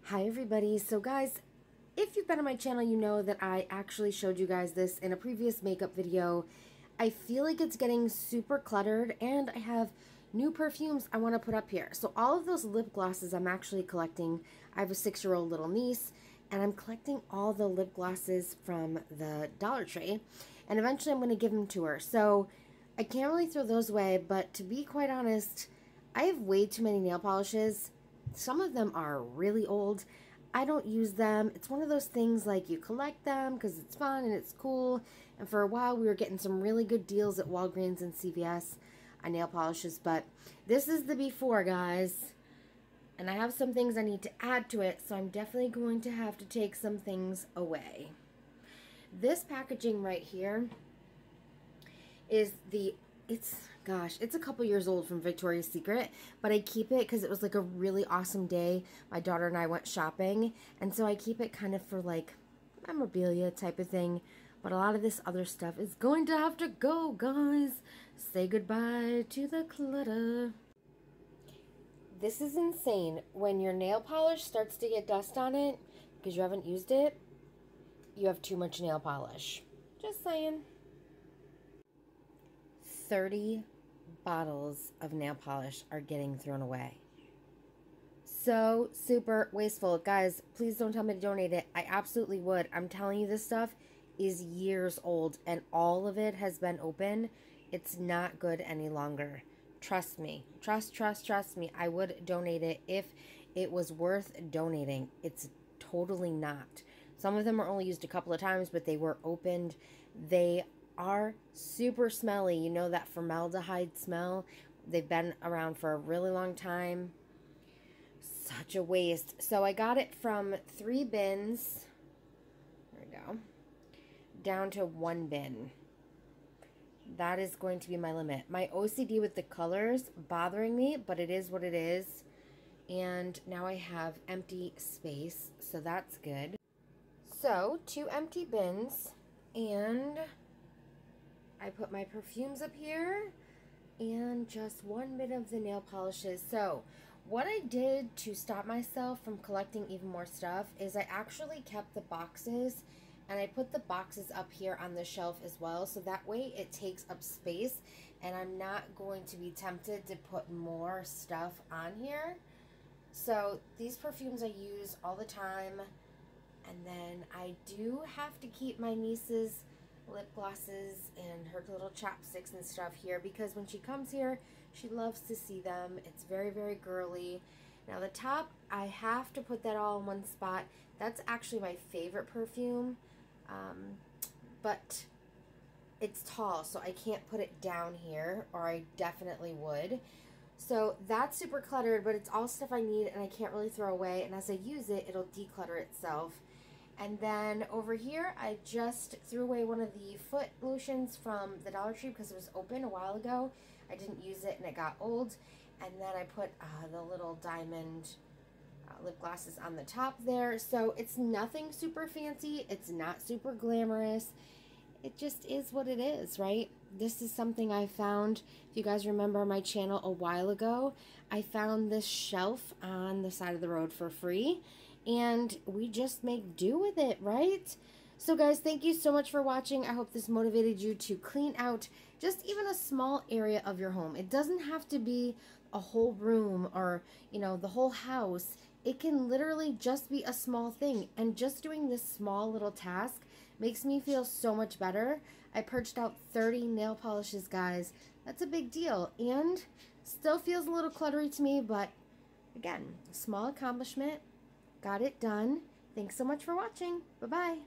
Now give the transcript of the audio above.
Hi everybody. So guys, if you've been on my channel, you know that I actually showed you guys this in a previous makeup video. I feel like it's getting super cluttered and I have new perfumes I want to put up here. So all of those lip glosses I'm actually collecting. I have a 6-year-old little niece and I'm collecting all the lip glosses from the Dollar Tree and eventually I'm going to give them to her. So I can't really throw those away, but to be quite honest, I have way too many nail polishes. Some of them are really old. I don't use them. It's one of those things like you collect them because it's fun and it's cool. And for a while we were getting some really good deals at Walgreens and CVS on nail polishes. But this is the before, guys. And I have some things I need to add to it. So I'm definitely going to have to take some things away. This packaging right here is it's a couple years old from Victoria's Secret, but I keep it because it was like a really awesome day. My daughter and I went shopping, and so I keep it kind of for like memorabilia type of thing. But a lot of this other stuff is going to have to go, guys. Say goodbye to the clutter. This is insane. When your nail polish starts to get dust on it because you haven't used it, you have too much nail polish. Just saying. 30 bottles of nail polish are getting thrown away. So super wasteful. Guys, please don't tell me to donate it. I absolutely would. I'm telling you, this stuff is years old and all of it has been open. It's not good any longer. Trust me. Trust me. I would donate it if it was worth donating. It's totally not. Some of them are only used a couple of times, but they were opened. They are super smelly. You know that formaldehyde smell? They've been around for a really long time. Such a waste. So I got it from 3 bins. There we go. Down to 1 bin. That is going to be my limit. My OCD with the colors bothering me, but it is what it is. And now I have empty space, so that's good. So 2 empty bins, and I put my perfumes up here and just 1 bit of the nail polishes. So what I did to stop myself from collecting even more stuff is I actually kept the boxes and I put the boxes up here on the shelf as well. So that way it takes up space and I'm not going to be tempted to put more stuff on here. So these perfumes I use all the time. And then I do have to keep my niece's lip glosses and her little chapsticks and stuff here because when she comes here, she loves to see them. It's very, very girly. Now the top, I have to put that all in one spot. That's actually my favorite perfume, but it's tall, so I can't put it down here, or I definitely would. So that's super cluttered, but it's all stuff I need and I can't really throw away, and as I use it, it'll declutter itself. And then over here, I just threw away one of the foot lotions from the Dollar Tree because it was open a while ago. I didn't use it and it got old. And then I put the little diamond lip glosses on the top there. So it's nothing super fancy. It's not super glamorous. It just is what it is, right? This is something I found, if you guys remember my channel a while ago, I found this shelf on the side of the road for free, and we just make do with it, right? So guys, thank you so much for watching. I hope this motivated you to clean out just even a small area of your home. It doesn't have to be a whole room or, you know, the whole house. It can literally just be a small thing, and just doing this small little task makes me feel so much better. I purged out 30 nail polishes, guys. That's a big deal, and still feels a little cluttery to me, but again, small accomplishment. Got it done. Thanks so much for watching. Bye-bye.